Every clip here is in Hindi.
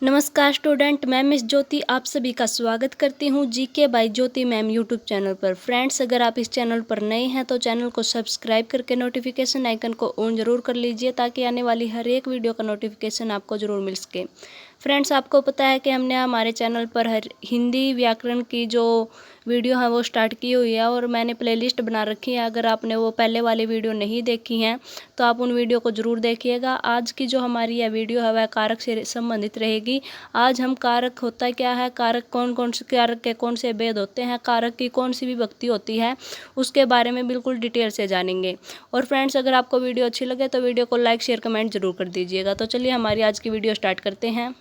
नमस्कार स्टूडेंट, मैं मिस ज्योति आप सभी का स्वागत करती हूँ GK by Jyoti ma'am YouTube channel पर। फ्रेंड्स, अगर आप इस चैनल पर नए हैं तो चैनल को सब्सक्राइब करके नोटिफिकेशन आइकन को ऑन ज़रूर कर लीजिए ताकि आने वाली हर एक वीडियो का नोटिफिकेशन आपको ज़रूर मिल सके। फ्रेंड्स, आपको पता है कि हमने हमारे चैनल पर हर हिंदी व्याकरण की जो वीडियो है वो स्टार्ट की हुई है और मैंने प्लेलिस्ट बना रखी है। अगर आपने वो पहले वाली वीडियो नहीं देखी हैं तो आप उन वीडियो को ज़रूर देखिएगा। आज की जो हमारी यह वीडियो है वह कारक से संबंधित रहेगी। आज हम कारक होता क्या है, कारक कौन कौन से कारक के कौन से भेद होते हैं, कारक की कौन सी विभक्ति होती है, उसके बारे में बिल्कुल डिटेल से जानेंगे। और फ्रेंड्स, अगर आपको वीडियो अच्छी लगे तो वीडियो को लाइक शेयर कमेंट जरूर कर दीजिएगा। तो चलिए हमारी आज की वीडियो स्टार्ट करते हैं।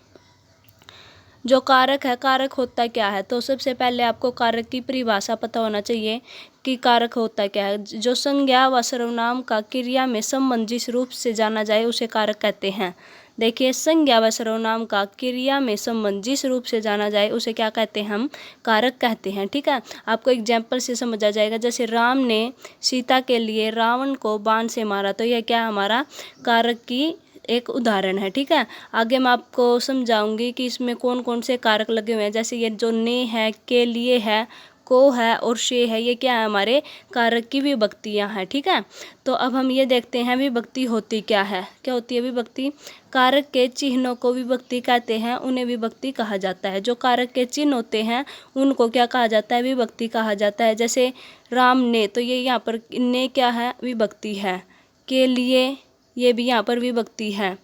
जो कारक है, कारक होता क्या है, तो सबसे पहले आपको कारक की परिभाषा पता होना चाहिए कि कारक होता क्या है। जो संज्ञा व सर्वनाम का क्रिया में संबंधित रूप से जाना जाए उसे कारक कहते हैं। देखिए, संज्ञा व सर्वनाम का क्रिया में संबंधित रूप से जाना जाए उसे क्या कहते हैं, हम कारक कहते हैं। ठीक है, आपको एग्जाम्पल से समझ आ जाएगा। जैसे राम ने सीता के लिए रावण को बाण से मारा, तो यह क्या हमारा कारक की एक उदाहरण है। ठीक है, आगे मैं आपको समझाऊंगी कि इसमें कौन कौन से कारक लगे हुए हैं। जैसे ये जो ने है, के लिए है, को है और शे है, ये क्या है, हमारे कारक की विभक्तियां हैं। ठीक है, तो अब हम ये देखते हैं विभक्ति होती क्या है। क्या होती है विभक्ति? कारक के चिन्हों को विभक्ति कहते हैं, उन्हें विभक्ति कहा जाता है। जो कारक के चिन्ह होते हैं उनको क्या कहा जाता है, विभक्ति कहा जाता है। जैसे राम ने, तो ये यहाँ पर ने क्या है, विभक्ति है। के लिए, ये भी यहाँ पर विभक्ति है।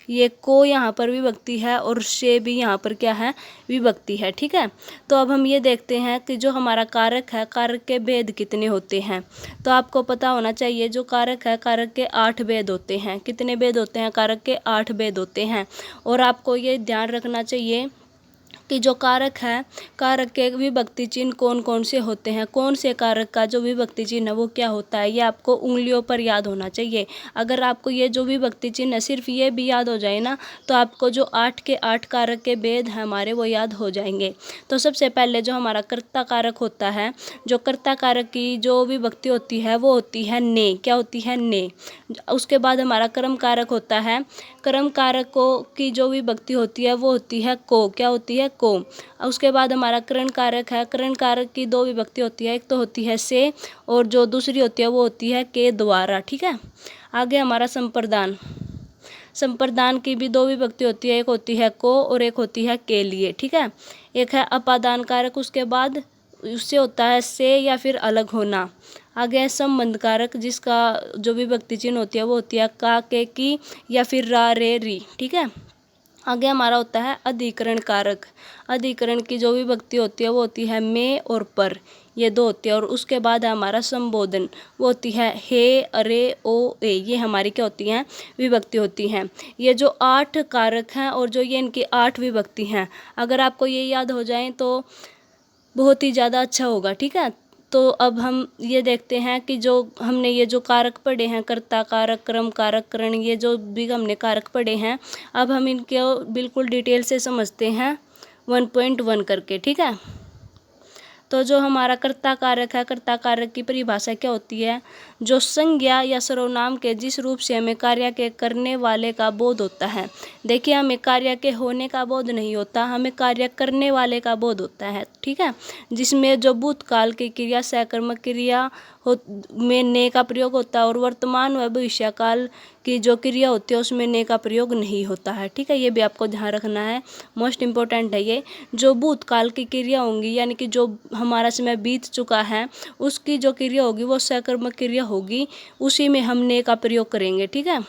ये को यहाँ पर विभक्ति है और शे भी यहाँ पर क्या है, विभक्ति है। ठीक है, तो अब हम ये देखते हैं कि जो हमारा कारक है, कारक के भेद कितने होते हैं। तो आपको पता होना चाहिए, जो कारक है, कारक के 8 भेद होते हैं। कितने भेद होते हैं? कारक के 8 भेद होते हैं। और आपको ये ध्यान रखना चाहिए कि जो कारक है, कारक के विभक्ति चिन्ह कौन कौन से होते हैं, कौन से कारक का जो विभक्ति चिन्ह है वो क्या होता है, ये आपको उंगलियों पर याद होना चाहिए। अगर आपको ये जो विभक्ति चिन्ह है सिर्फ ये भी याद हो जाए ना, तो आपको जो 8 के 8 कारक के भेद हैं हमारे वो याद हो जाएंगे। तो सबसे पहले जो हमारा कर्ता कारक होता है, जो कर्ता कारक की जो विभक्ति होती है वो होती है ने। क्या होती है? ने। उसके बाद हमारा कर्म कारक होता है। कर्म कारक को की जो विभक्ति होती है वो होती है को। क्या होती है? को। उसके बाद हमारा करण कारक है। करण कारक की 2 विभक्ति होती है, एक तो होती है से और जो दूसरी होती है वो होती है के द्वारा। ठीक है, आगे हमारा संप्रदान। संप्रदान की भी 2 विभक्ति होती है, एक होती है को और एक होती है के लिए। ठीक है, एक है अपादान कारक, उसके बाद उससे होता है से या फिर अलग होना। आगे है संबंध कारक, जिसका जो विभक्ति चिन्ह होती है वो होती है का, के, की या फिर रा, रे, री। ठीक है, आगे हमारा होता है अधिकरण कारक। अधिकरण की जो विभक्ति होती है वो होती है में और पर, ये 2 होती है। और उसके बाद है हमारा संबोधन, वो होती है हे, अरे, ओ, ए। ये हमारी क्या होती हैं, विभक्ति होती हैं। ये जो 8 कारक हैं और जो ये इनकी 8 विभक्ति हैं, अगर आपको ये याद हो जाएं तो बहुत ही ज़्यादा अच्छा होगा। ठीक है, तो अब हम ये देखते हैं कि जो हमने ये जो कारक पढ़े हैं, कर्ता कारक, कर्म कारक, करण, ये जो भी हमने कारक पढ़े हैं, अब हम इनके बिल्कुल डिटेल से समझते हैं 1.1 करके। ठीक है, तो जो हमारा कर्ता कारक है, कर्ता कारक की परिभाषा क्या होती है? जो संज्ञा या सर्वनाम के जिस रूप से हमें कार्य के करने वाले का बोध होता है। देखिए, हमें कार्य के होने का बोध नहीं होता, हमें कार्य करने वाले का बोध होता है। ठीक है, जिसमें जो भूतकाल की क्रिया, सकर्मक क्रिया में ने का प्रयोग होता है और वर्तमान व भविष्यकाल की जो क्रिया होती है उसमें ने का प्रयोग नहीं होता है। ठीक है, ये भी आपको ध्यान रखना है, मोस्ट इम्पोर्टेंट है ये। जो भूतकाल की क्रिया होंगी, यानी कि जो हमारा समय बीत चुका है उसकी जो क्रिया होगी वो सकर्मक क्रिया होगी, उसी में हम ने का प्रयोग करेंगे। ठीक है,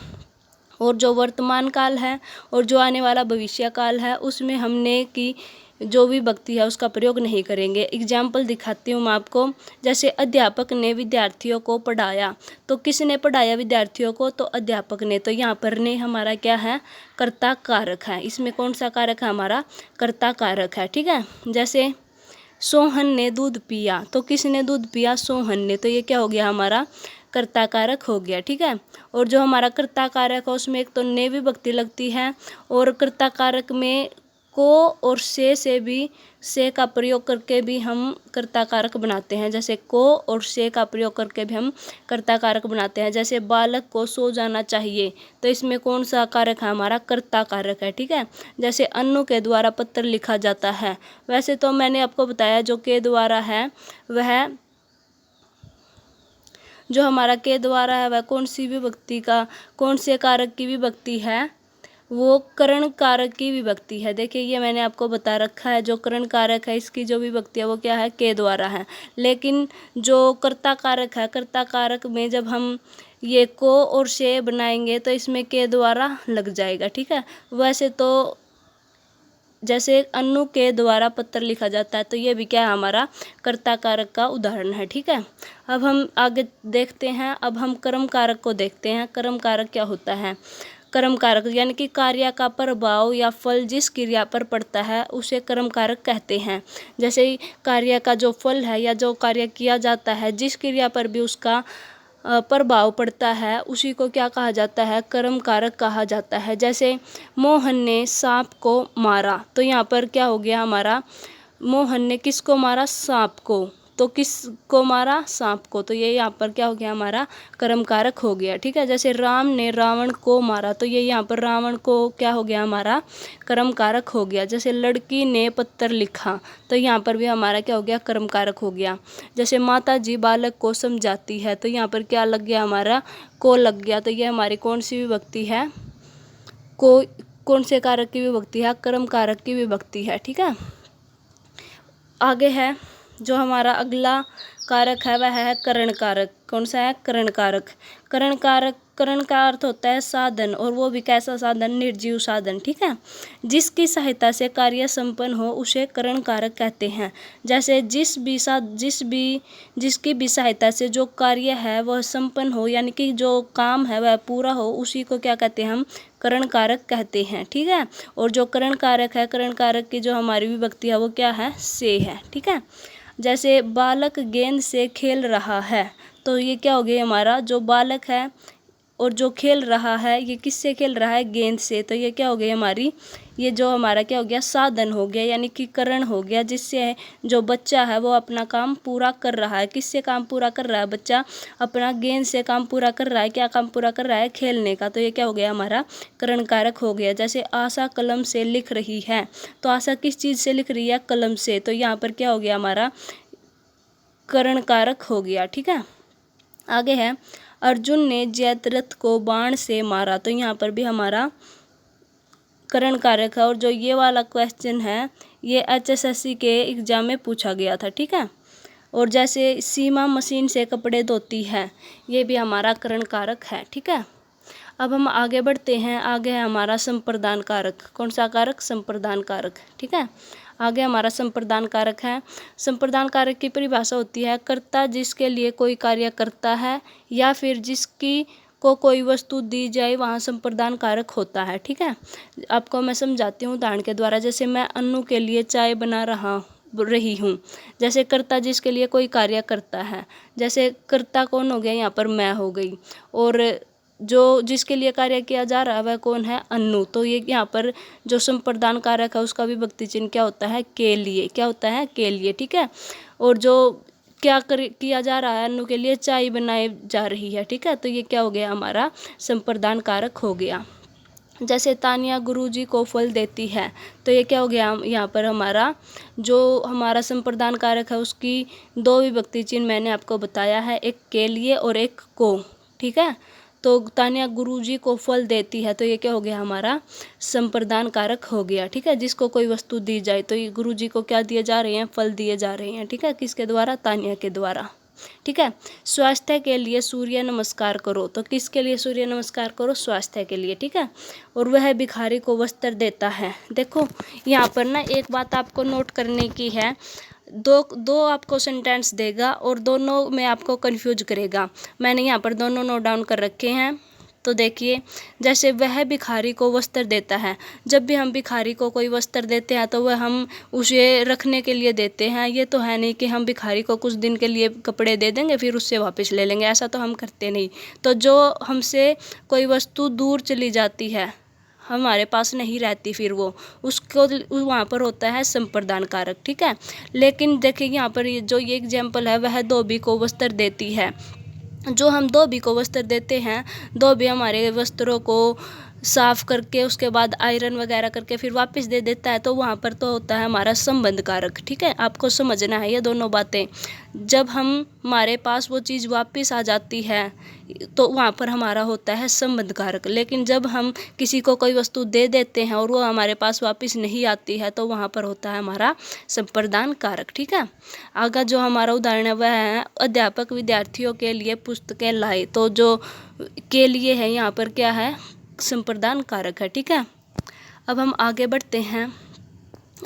और जो वर्तमान काल है और जो आने वाला भविष्य काल है उसमें हमने की जो भी विभक्ति है उसका प्रयोग नहीं करेंगे। एग्जाम्पल दिखाती हूँ मैं आपको। जैसे अध्यापक ने विद्यार्थियों को पढ़ाया, तो किसने पढ़ाया विद्यार्थियों को? तो अध्यापक ने। तो यहाँ पर ने हमारा क्या है, कर्ता कारक है। इसमें कौन सा कारक है? हमारा कर्ता कारक है। ठीक है, जैसे सोहन ने दूध पिया, तो किसने दूध पिया? सोहन ने। तो ये क्या हो गया, हमारा कर्ता कारक हो गया। ठीक है, और जो हमारा कर्ता कारक है उसमें एक तो ने विभक्ति लगती है और कर्ता कारक में को और से भी, से का प्रयोग करके भी हम कर्ता कारक बनाते हैं। जैसे को और से का प्रयोग करके भी हम कर्ता कारक बनाते हैं। जैसे बालक को सो जाना चाहिए, तो इसमें कौन सा कारक है हमारा? कर्ता कारक है, ठीक है। जैसे अन्नू के द्वारा पत्र लिखा जाता है, वैसे तो मैंने आपको बताया जो के द्वारा है वह, जो हमारा के द्वारा है वह कौन सी विभक्ति का, कौन से कारक की विभक्ति है? वो करण कारक की विभक्ति है। देखिए ये मैंने आपको बता रखा है, जो करण कारक है इसकी जो विभक्ति है वो क्या है? के द्वारा है। लेकिन जो कर्ता कारक है, कर्ता कारक में जब हम ये को और से बनाएंगे तो इसमें के द्वारा लग जाएगा, ठीक है। वैसे तो जैसे अन्नू के द्वारा पत्र लिखा जाता है, तो ये भी क्या है? हमारा कर्ता कारक का उदाहरण है, ठीक है। अब हम आगे देखते हैं, अब हम कर्म कारक को देखते हैं। कर्म कारक क्या होता है? कर्म कारक यानी कि कार्य का प्रभाव या फल जिस क्रिया पर पड़ता है उसे कर्म कारक कहते हैं। जैसे कार्य का जो फल है या जो कार्य किया जाता है, जिस क्रिया पर भी उसका प्रभाव पड़ता है उसी को क्या कहा जाता है? कर्म कारक कहा जाता है। जैसे मोहन ने सांप को मारा, तो यहाँ पर क्या हो गया हमारा? मोहन ने किसको मारा? सांप को। तो किसको मारा? सांप को। तो ये यहाँ पर क्या हो गया हमारा? कर्म कारक हो गया, ठीक है। जैसे राम ने रावण को मारा, तो ये यहाँ पर रावण को क्या हो गया हमारा? कर्म कारक हो गया। जैसे लड़की ने पत्र लिखा, तो यहाँ पर भी हमारा क्या हो गया? कर्म कारक हो गया। जैसे माता जी बालक को समझाती है, तो यहाँ पर क्या लग गया हमारा? को लग गया। तो ये हमारी कौन सी विभक्ति है? को कौन से कारक की विभक्ति है? कर्म कारक की विभक्ति है, ठीक है। आगे है जो हमारा अगला कारक है वह है करण कारक। कौन सा है? करण कारक। करण कारक, करण का अर्थ होता है साधन, और वो भी कैसा साधन? निर्जीव साधन, ठीक है। जिसकी सहायता से कार्य संपन्न हो उसे करण कारक कहते हैं। जैसे जिसकी भी सहायता से जो कार्य है वह संपन्न हो, यानी कि जो काम है वह पूरा हो, उसी को क्या कहते हैं? हम करण कारक कहते हैं, ठीक है। और जो करण कारक है, करण कारक की जो हमारी विभक्ति है वो क्या है? से है, ठीक है। जैसे बालक गेंद से खेल रहा है, तो ये क्या हो गया हमारा? जो बालक है और जो खेल रहा है, ये किससे खेल रहा है? गेंद से। तो ये क्या हो गई हमारी? ये जो हमारा क्या हो गया? साधन हो गया, यानी कि करण हो गया, जिससे जो बच्चा है वो अपना काम पूरा कर रहा है। किससे काम पूरा कर रहा है? बच्चा अपना गेंद से काम पूरा कर रहा है। क्या काम पूरा कर रहा है? खेलने का। तो ये क्या हो गया हमारा? करण कारक हो गया। जैसे आशा कलम से लिख रही है, तो आशा किस चीज़ से लिख रही है? कलम से। तो यहाँ पर क्या हो गया हमारा? करण कारक हो गया, ठीक है। आगे है अर्जुन ने जयद्रथ को बाण से मारा, तो यहाँ पर भी हमारा करण कारक है। और जो ये वाला क्वेश्चन है ये HSSC के एग्जाम में पूछा गया था, ठीक है। और जैसे सीमा मशीन से कपड़े धोती है, ये भी हमारा करण कारक है, ठीक है। अब हम आगे बढ़ते हैं, आगे है हमारा संप्रदान कारक। कौन सा कारक? संप्रदान कारक, ठीक है। आगे हमारा संप्रदान कारक है। संप्रदान कारक की परिभाषा होती है कर्ता जिसके लिए कोई कार्य करता है या फिर जिसकी को कोई वस्तु दी जाए वहाँ संप्रदान कारक होता है, ठीक है। आपको मैं समझाती हूँ उदाहरण के द्वारा। जैसे मैं अन्नू के लिए चाय बना रही हूँ। जैसे कर्ता जिसके लिए कोई कार्य करता है, जैसे कर्ता कौन हो गया? यहाँ पर मैं हो गई। और जो जिसके लिए कार्य किया जा रहा है वह कौन है? अन्नू। तो ये यहाँ पर जो संप्रदान कारक है उसका विभक्ति चिन्ह क्या होता है? के लिए। क्या होता है? के लिए, ठीक है। और जो किया जा रहा है, अन्नू के लिए चाय बनाई जा रही है, ठीक है। तो ये क्या हो गया हमारा? संप्रदान कारक हो गया। जैसे तानिया गुरुजी को फल देती है, तो ये क्या हो गया यहाँ पर हमारा? जो हमारा संप्रदान कारक है उसकी दो विभक्ति चिन्ह मैंने आपको बताया है, एक के लिए और एक को, ठीक है। तो तानिया गुरुजी को फल देती है, तो ये क्या हो गया हमारा? संप्रदान कारक हो गया, ठीक है। जिसको कोई वस्तु दी जाए, तो ये गुरुजी को क्या दिए जा रहे हैं? फल दिए जा रहे हैं, ठीक है। किसके द्वारा? तानिया के द्वारा, ठीक है। स्वास्थ्य के लिए सूर्य नमस्कार करो, तो किसके लिए सूर्य नमस्कार करो? स्वास्थ्य के लिए, ठीक है। और वह भिखारी को वस्त्र देता है। देखो यहाँ पर ना एक बात आपको नोट करने की है, दो आपको सेंटेंस देगा और दोनों में आपको कंफ्यूज करेगा। मैंने यहाँ पर दोनों नोट डाउन कर रखे हैं। तो देखिए, जैसे वह भिखारी को वस्त्र देता है, जब भी हम भिखारी को कोई वस्त्र देते हैं तो वह हम उसे रखने के लिए देते हैं। ये तो है नहीं कि हम भिखारी को कुछ दिन के लिए कपड़े दे देंगे फिर उससे वापस ले लेंगे, ऐसा तो हम करते नहीं। तो जो हमसे कोई वस्तु दूर चली जाती है, हमारे पास नहीं रहती, फिर वो उसको वहाँ पर होता है संप्रदान कारक। ठीक है, लेकिन देखिए यहाँ पर ये एग्जाम्पल है वह धोबी को वस्त्र देती है। जो हम धोबी को वस्त्र देते हैं, धोबी हमारे वस्त्रों को साफ करके उसके बाद आयरन वगैरह करके फिर वापस दे देता है, तो वहाँ पर तो होता है हमारा संबंध कारक। ठीक है, आपको समझना है ये दोनों बातें। जब हमारे पास वो चीज़ वापस आ जाती है तो वहाँ पर हमारा होता है संबंध कारक, लेकिन जब हम किसी को कोई वस्तु दे देते हैं और वो हमारे पास वापस नहीं आती है तो वहाँ पर होता है हमारा संप्रदान कारक। ठीक है, आगे जो हमारा उदाहरण है वह है अध्यापक विद्यार्थियों के लिए पुस्तकें लाए। तो जो के लिए है यहाँ पर क्या है, संप्रदान कारक है। ठीक है, अब हम आगे बढ़ते हैं।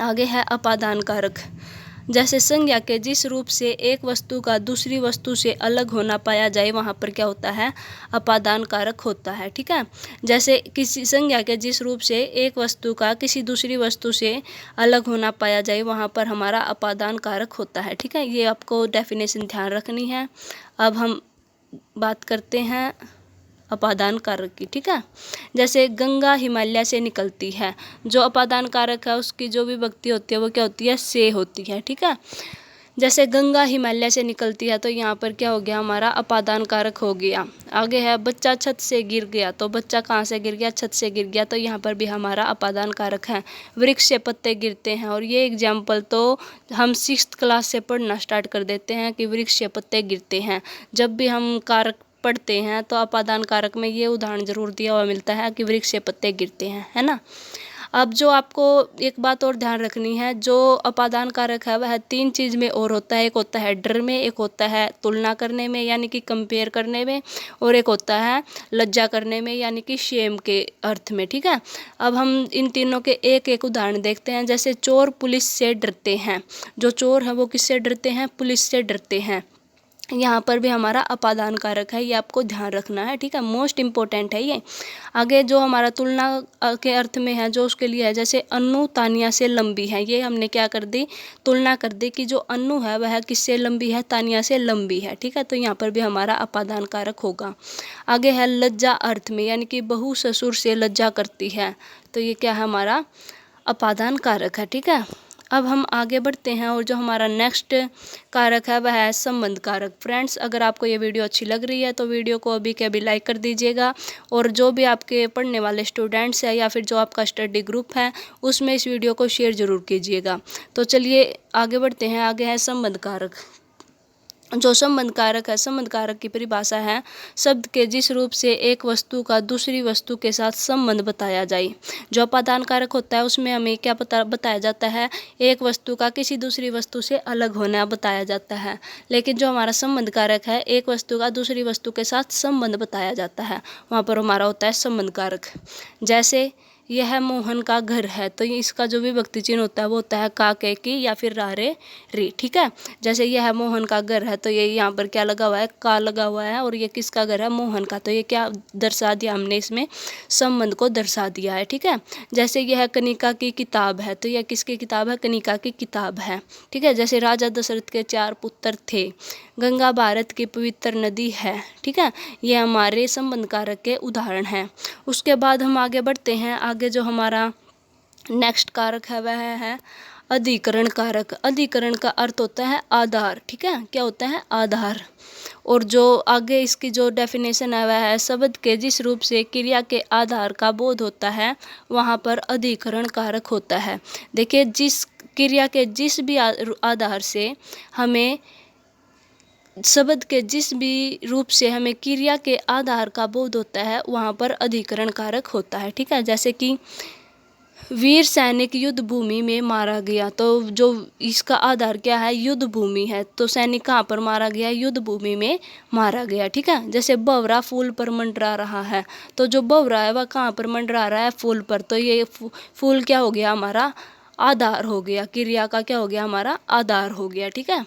आगे है अपादान कारक। जैसे संज्ञा के जिस रूप से एक वस्तु का दूसरी वस्तु से अलग होना पाया जाए वहाँ पर क्या होता है, अपादान कारक होता है। ठीक है, जैसे किसी संज्ञा के जिस रूप से एक वस्तु का किसी दूसरी वस्तु से अलग होना पाया जाए वहाँ पर हमारा अपादान कारक होता है। ठीक है, ये आपको डेफिनेशन ध्यान रखनी है। अब हम बात करते हैं अपादान कारक की। ठीक है, जैसे गंगा हिमालय से निकलती है, जो अपादान कारक है उसकी जो विभक्ति होती है वो क्या होती है, से होती है। ठीक है, जैसे गंगा हिमालय से निकलती है तो यहाँ पर क्या हो गया, हमारा अपादान कारक हो गया। आगे है बच्चा छत से गिर गया, तो बच्चा कहाँ से गिर गया, छत से गिर गया, तो यहाँ पर भी हमारा अपादान कारक है। वृक्ष से पत्ते गिरते हैं, और ये एग्जाम्पल तो हम 6th क्लास से पढ़ना स्टार्ट कर देते हैं कि वृक्ष से पत्ते गिरते हैं। जब भी हम कारक पढ़ते हैं तो अपादान कारक में ये उदाहरण जरूर दिया हुआ मिलता है कि वृक्ष से पत्ते गिरते हैं, है ना। अब जो आपको एक बात और ध्यान रखनी है, जो अपादान कारक है वह 3 चीज़ में और होता है। एक होता है डर में, एक होता है तुलना करने में यानी कि कंपेयर करने में, और एक होता है लज्जा करने में यानी कि शेम के अर्थ में। ठीक है, अब हम इन तीनों के एक एक उदाहरण देखते हैं। जैसे चोर पुलिस से डरते हैं, जो चोर है वो किससे डरते हैं, पुलिस से डरते हैं। यहाँ पर भी हमारा अपादान कारक है, ये आपको ध्यान रखना है। ठीक है, मोस्ट इम्पोर्टेंट है ये। आगे जो हमारा तुलना के अर्थ में है, जो उसके लिए है, जैसे अन्नू तानिया से लंबी है, ये हमने क्या कर दी, तुलना कर दी कि जो अन्नू है वह किससे लंबी है, तानिया से लंबी है। ठीक है, तो यहाँ पर भी हमारा अपादान कारक होगा। आगे है लज्जा अर्थ में, यानी कि बहू ससुर से लज्जा करती है, तो ये क्या है, हमारा अपादान कारक है। ठीक है, अब हम आगे बढ़ते हैं और जो हमारा नेक्स्ट कारक है वह है संबंध कारक। फ्रेंड्स, अगर आपको ये वीडियो अच्छी लग रही है तो वीडियो को अभी के अभी लाइक कर दीजिएगा, और जो भी आपके पढ़ने वाले स्टूडेंट्स हैं या फिर जो आपका स्टडी ग्रुप है उसमें इस वीडियो को शेयर ज़रूर कीजिएगा। तो चलिए आगे बढ़ते हैं। आगे है संबंध कारक। जो संबंध कारक है, संबंध कारक की परिभाषा है शब्द के जिस रूप से एक वस्तु का दूसरी वस्तु के साथ संबंध बताया जाए। जो अपादान कारक होता है उसमें हमें क्या बताया जाता है, एक वस्तु का किसी दूसरी वस्तु से अलग होना बताया जाता है। लेकिन जो हमारा संबंध कारक है, एक वस्तु का दूसरी वस्तु के साथ संबंध बताया जाता है, वहाँ पर हमारा होता है संबंध कारक। जैसे यह मोहन का घर है, तो ये इसका जो विभक्ति चिन्ह होता है वो होता है का, के, की या फिर रा, रे, री। ठीक है, जैसे यह मोहन का घर है तो ये यहाँ पर क्या लगा हुआ है, का लगा हुआ है, और ये किसका घर है, मोहन का, तो ये क्या दर्शा दिया हमने, इसमें संबंध को दर्शा दिया है। ठीक है, जैसे यह कनिका की किताब है, तो यह किसकी किताब है, कनिका की किताब है। ठीक है, जैसे राजा दशरथ के 4 पुत्र थे, गंगा भारत की पवित्र नदी है। ठीक है, ये हमारे संबंध कारक के उदाहरण हैं। उसके बाद हम आगे बढ़ते हैं। आगे जो हमारा नेक्स्ट कारक है वह है अधिकरण कारक। अधिकरण का अर्थ होता है आधार। ठीक है, क्या होता है, आधार। और जो आगे इसकी जो डेफिनेशन है वह है शब्द के जिस रूप से क्रिया के आधार का बोध होता है वहाँ पर अधिकरण कारक होता है। देखिए, जिस क्रिया के जिस भी आधार से हमें शब्द के जिस भी रूप से हमें क्रिया के आधार का बोध होता है वहाँ पर अधिकरण कारक होता है। ठीक है, जैसे कि वीर सैनिक युद्ध भूमि में मारा गया, तो जो इसका आधार क्या है, युद्ध भूमि है, तो सैनिक कहाँ पर मारा गया, युद्ध भूमि में मारा गया। ठीक है, जैसे भंवरा फूल पर मंडरा रहा है, तो जो भंवरा है वह कहाँ पर मंडरा रहा है, फूल पर, तो ये फूल क्या हो गया, हमारा आधार हो गया, क्रिया का क्या हो गया, हमारा आधार हो गया। ठीक है,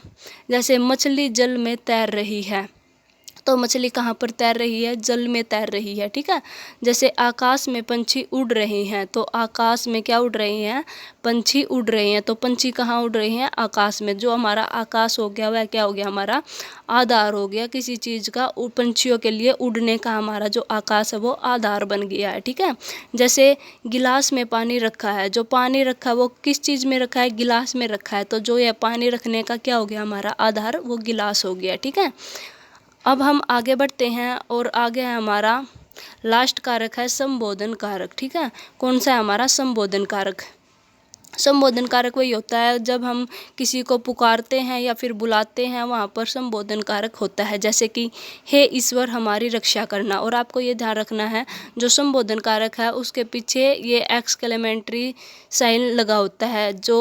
जैसे मछली जल में तैर रही है, तो मछली कहाँ पर तैर रही है? जल में तैर रही है, ठीक है। जैसे आकाश में पंछी उड़ रहे हैं, तो आकाश में क्या उड़ रहे हैं? पंछी उड़ रहे हैं। तो पंछी कहाँ उड़ रहे हैं? आकाश में। जो हमारा आकाश हो गया वह क्या हो गया? हमारा आधार हो गया किसी चीज़ का। पंछियों के लिए उड़ने का हमारा जो आकाश है वो आधार बन गया है, ठीक है। जैसे गिलास में पानी रखा है, जो पानी रखा है वो किस चीज़ में रखा है? गिलास में रखा है। तो जो यह पानी रखने का क्या हो गया? हमारा आधार, वो गिलास हो गया, ठीक है। अब हम आगे बढ़ते हैं और आगे है हमारा लास्ट कारक है संबोधन कारक, ठीक है। कौन सा है हमारा? संबोधन कारक। संबोधन कारक वही होता है जब हम किसी को पुकारते हैं या फिर बुलाते हैं, वहाँ पर संबोधन कारक होता है। जैसे कि हे ईश्वर हमारी रक्षा करना। और आपको ये ध्यान रखना है जो संबोधन कारक है उसके पीछे ये एक्सक्लेमेटरी साइन लगा होता है। जो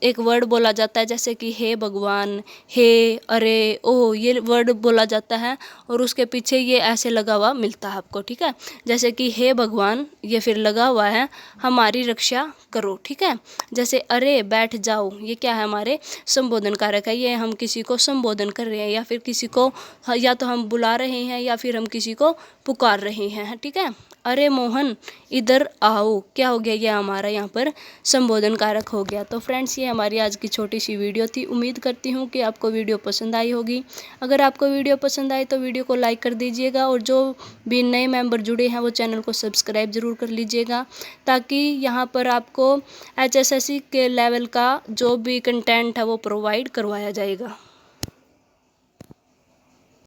एक वर्ड बोला जाता है जैसे कि हे भगवान, हे, अरे, ओ, ये वर्ड बोला जाता है और उसके पीछे ये ऐसे लगा हुआ मिलता है आपको, ठीक है। जैसे कि हे भगवान, ये फिर लगा हुआ है हमारी रक्षा करो, ठीक है। जैसे अरे बैठ जाओ, ये क्या है? हमारे संबोधन कारक है। ये हम किसी को संबोधन कर रहे हैं या फिर किसी को या तो हम बुला रहे हैं या फिर हम किसी को पुकार रहे हैं, ठीक है। अरे मोहन इधर आओ, क्या हो गया? ये हमारा यहाँ पर संबोधन कारक हो गया। तो फ्रेंड्स, ये हमारी आज की छोटी सी वीडियो थी। उम्मीद करती हूँ कि आपको वीडियो पसंद आई होगी। अगर आपको वीडियो पसंद आई तो वीडियो को लाइक कर दीजिएगा और जो भी नए मेंबर जुड़े हैं वो चैनल को सब्सक्राइब ज़रूर कर लीजिएगा, ताकि यहाँ पर आपको HSSC के लेवल का जो भी कंटेंट है वो प्रोवाइड करवाया जाएगा।